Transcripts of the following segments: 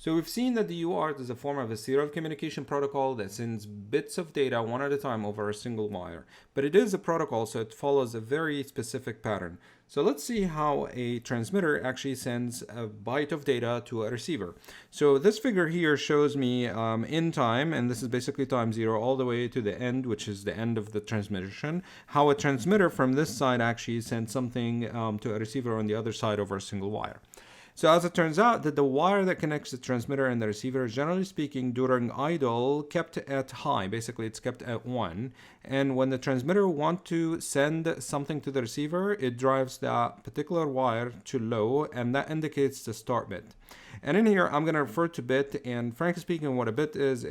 So we've seen that the UART is a form of a serial communication protocol that sends bits of data one at a time over a single wire. But it is a protocol, so it follows a very specific pattern. So let's see how a transmitter actually sends a byte of data to a receiver. So this figure here shows me in time, and this is basically time 0 all the way to the end, which is the end of the transmission, how a transmitter from this side actually sends something to a receiver on the other side over a single wire. So as it turns out that the wire that connects the transmitter and the receiver is, generally speaking, during idle kept at high. Basically, it's kept at 1. And when the transmitter wants to send something to the receiver, it drives that particular wire to low, and that indicates the start bit. And in here, I'm going to refer to bit, and frankly speaking, what a bit is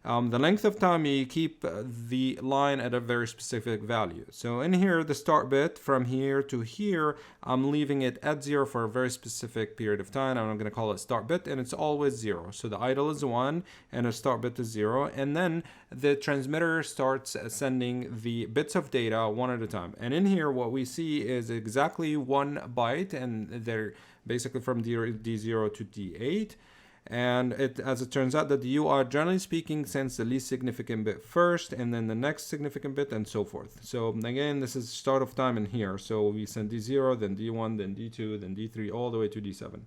the length of time you keep the line at a very specific value. So in here, the start bit from here to here, I'm leaving it at 0 for a very specific period of time, and I'm going to call it start bit, and it's always 0. So the idle is 1, and the start bit is 0, and then the transmitter starts sending the bits of data one at a time. And in here, what we see is exactly 1 byte, and they're basically from D0 to D8. And as it turns out that the UART, generally speaking, sends the least significant bit first, and then the next significant bit, and so forth. So again, this is start of time in here. So we send D0, then D1, then D2, then D3, all the way to D7.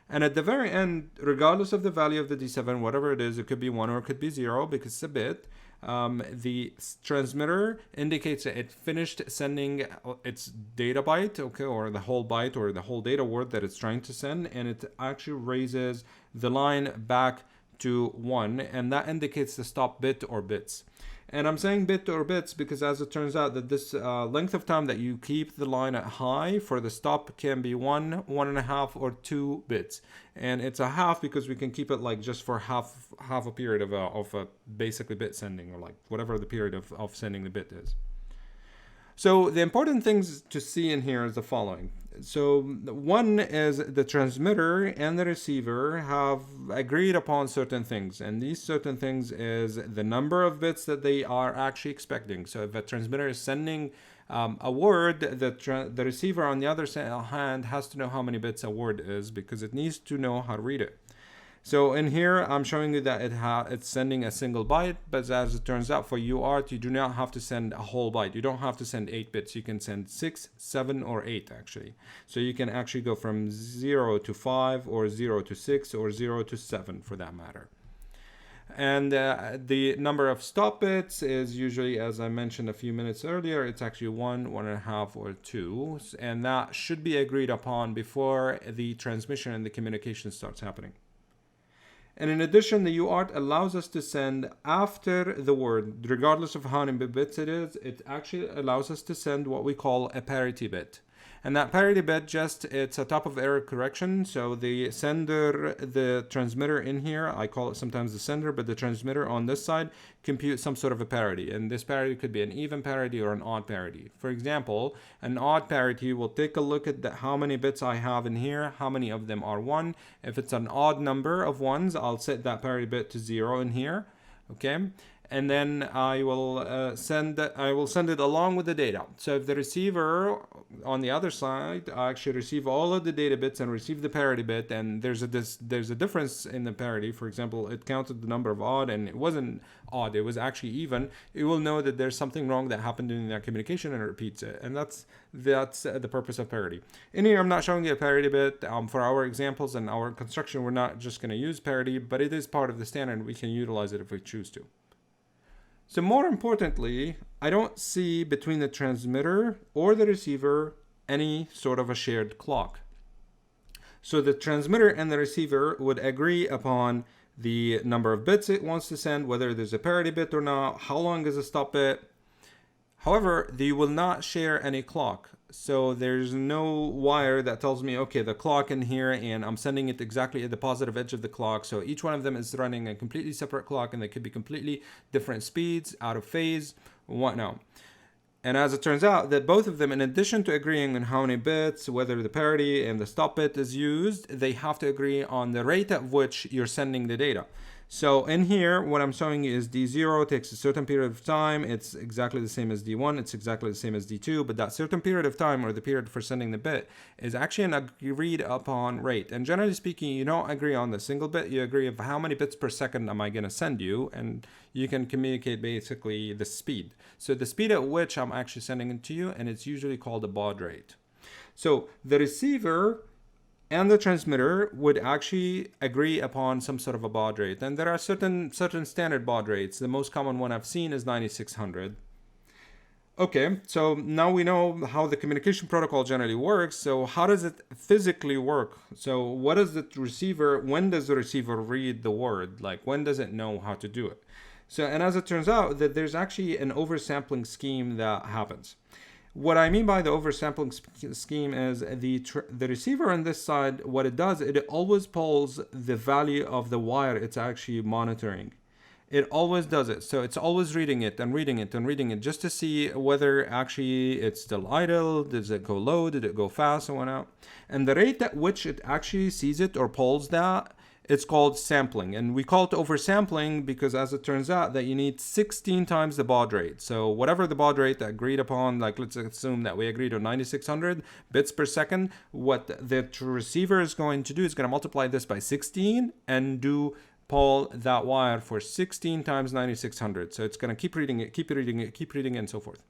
And at the very end, regardless of the value of the D7, whatever it is, it could be 1 or it could be 0 because it's a bit. The transmitter indicates that it finished sending its data byte, okay, or the whole byte or the whole data word that it's trying to send, and it actually raises the line back to 1, and that indicates the stop bit or bits. And I'm saying bit or bits because as it turns out that this length of time that you keep the line at high for the stop can be 1, 1.5, or 2 bits. And it's a half because we can keep it like just for half a period of a basically bit sending, or like whatever the period of sending the bit is. So the important things to see in here is the following. So one is the transmitter and the receiver have agreed upon certain things, and these certain things is the number of bits that they are actually expecting. So if a transmitter is sending a word, the receiver on the other hand has to know how many bits a word is because it needs to know how to read it. So in here, I'm showing you that it's sending a single byte, but as it turns out for UART, you do not have to send a whole byte. You don't have to send 8 bits. You can send 6, 7, or 8 actually. So you can actually go from 0 to 5, or 0 to 6, or 0 to 7 for that matter. And the number of stop bits is usually, as I mentioned a few minutes earlier, it's actually 1, 1.5, or 2. And that should be agreed upon before the transmission and the communication starts happening. And in addition, the UART allows us to send after the word, regardless of how many bits it is. It actually allows us to send what we call a parity bit. And that parity bit, it's a top of error correction. So the sender, the transmitter in here, I call it sometimes the sender, but the transmitter on this side computes some sort of a parity. And this parity could be an even parity or an odd parity. For example, an odd parity will take a look at how many bits I have in here, how many of them are 1. If it's an odd number of ones, I'll set that parity bit to 0 in here. Okay. And then I will send it along with the data. So if the receiver on the other side actually receive all of the data bits and receive the parity bit, and there's a difference in the parity. For example, it counted the number of odd and it wasn't odd, it was actually even. It will know that there's something wrong that happened during that communication and it repeats it. And that's the purpose of parity. In here, I'm not showing you a parity bit. For our examples and our construction, we're not just going to use parity, but it is part of the standard. We can utilize it if we choose to. So more importantly, I don't see between the transmitter or the receiver any sort of a shared clock. So the transmitter and the receiver would agree upon the number of bits it wants to send, whether there's a parity bit or not, how long is a stop bit. However, they will not share any clock. So there's no wire that tells me, okay, the clock in here, and I'm sending it exactly at the positive edge of the clock. So each one of them is running a completely separate clock, and they could be completely different speeds, out of phase, whatnot. And as it turns out that both of them, in addition to agreeing on how many bits, whether the parity and the stop bit is used, they have to agree on the rate at which you're sending the data. So in here, what I'm showing you is D0 takes a certain period of time. It's exactly the same as D1. It's exactly the same as D2. But that certain period of time, or the period for sending the bit, is actually an agreed upon rate. And generally speaking, you don't agree on the single bit. You agree of how many bits per second am I going to send you. And you can communicate basically the speed. So the speed at which I'm actually sending it to you, and it's usually called a baud rate. So the receiver and the transmitter would actually agree upon some sort of a baud rate. And there are certain standard baud rates. The most common one I've seen is 9600. Okay, so now we know how the communication protocol generally works. So how does it physically work? So what does the receiver, when does the receiver read the word? Like, when does it know how to do it? So, and as it turns out, that there's actually an oversampling scheme that happens. What I mean by the oversampling scheme is the receiver on this side, what it does, it always pulls the value of the wire it's actually monitoring. It always does it. So it's always reading it and reading it and reading it just to see whether actually it's still idle, does it go low, did it go fast and whatnot. And the rate at which it actually sees it or pulls that, it's called sampling. And we call it oversampling because, as it turns out, that you need 16 times the baud rate. So whatever the baud rate agreed upon, like let's assume that we agreed on 9600 bits per second, what the receiver is going to do is going to multiply this by 16 and pull that wire for 16 times 9600. So it's going to keep reading it, keep reading it, keep reading it, and so forth.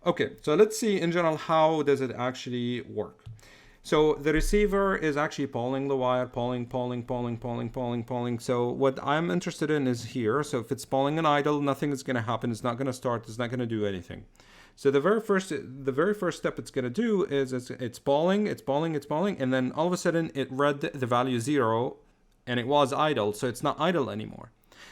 Okay, so let's see in general, how does it actually work? So the receiver is actually pulling the wire, pulling. So what I'm interested in is here. So if it's pulling an idle, nothing is going to happen. It's not going to start. It's not going to do anything. So the very first step it's going to do is it's pulling, and then all of a sudden it read the value 0, and it was idle. So it's not idle anymore.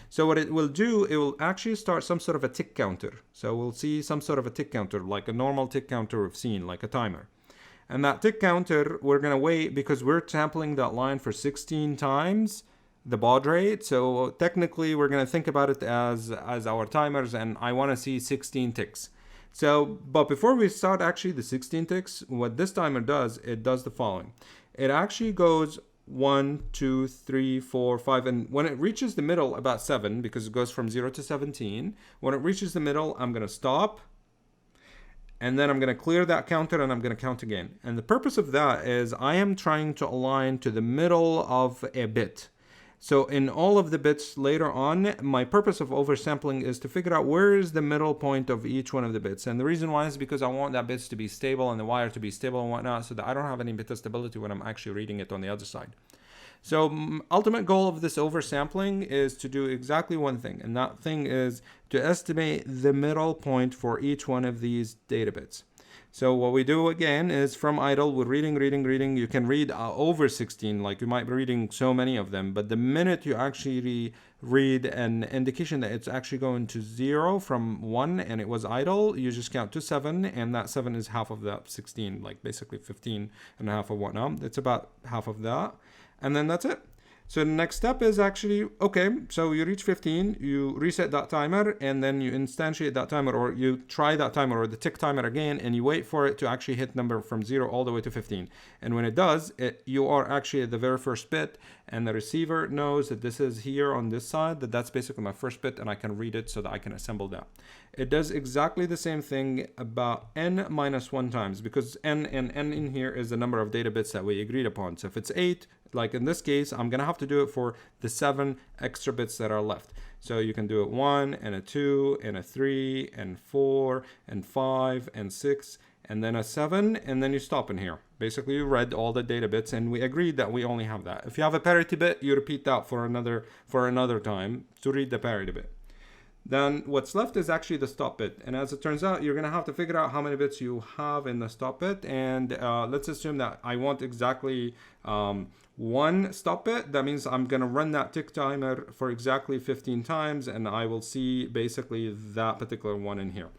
So what it will do, it will actually start some sort of a tick counter. So we'll see some sort of a tick counter, like a normal tick counter we've seen, like a timer. And that tick counter, we're going to wait because we're sampling that line for 16 times the baud rate. So technically, we're going to think about it as our timers, and I want to see 16 ticks. So, but before we start actually the 16 ticks, what this timer does, it does the following. It actually goes 1, 2, 3, 4, 5, and when it reaches the middle, about 7, because it goes from 0 to 17, when it reaches the middle, I'm going to stop. And then I'm going to clear that counter and I'm going to count again. And the purpose of that is I am trying to align to the middle of a bit. So in all of the bits later on, my purpose of oversampling is to figure out where is the middle point of each one of the bits. And the reason why is because I want that bits to be stable and the wire to be stable and whatnot, so that I don't have any bit instability when I'm actually reading it on the other side. So ultimate goal of this oversampling is to do exactly one thing, and that thing is to estimate the middle point for each one of these data bits. So what we do again is from idle, we're reading. You can read over 16, like you might be reading so many of them, but the minute you actually read an indication that it's actually going to 0 from 1 and it was idle, you just count to 7, and that 7 is half of that 16, like basically 15 and a half of whatnot. It's about half of that. And then that's it. So the next step is actually, okay, so you reach 15, you reset that timer, and then you instantiate that timer, or you try that timer or the tick timer again, and you wait for it to actually hit number from 0 all the way to 15. And when it does, you are actually at the very first bit, and the receiver knows that this is here on this side, that's basically my first bit, and I can read it so that I can assemble that. It does exactly the same thing about n minus 1 times, because n and n in here is the number of data bits that we agreed upon. So if it's 8, like in this case, I'm going to have to do it for the 7 extra bits that are left. So you can do it 1 and a 2 and a 3 and 4 and 5 and 6 and then a 7, and then you stop in here. Basically, you read all the data bits, and we agreed that we only have that. If you have a parity bit, you repeat that for another time to read the parity bit. Then what's left is actually the stop bit. And as it turns out, you're going to have to figure out how many bits you have in the stop bit. And let's assume that I want exactly 1 stop bit. That means I'm going to run that tick timer for exactly 15 times, and I will see basically that particular one in here.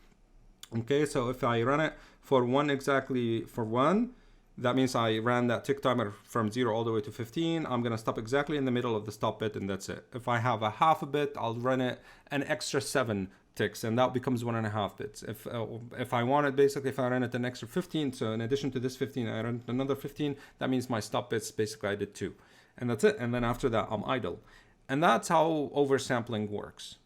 Okay, so if I run it for 1, that means I ran that tick timer from 0 all the way to 15. I'm going to stop exactly in the middle of the stop bit, and that's it. If I have a half a bit, I'll run it an extra 7 ticks, and that becomes 1.5 bits. If I wanted, basically, if I ran it an extra 15, so in addition to this 15, I ran another 15, that means my stop bits, basically I did 2. And that's it. And then after that, I'm idle. And that's how oversampling works.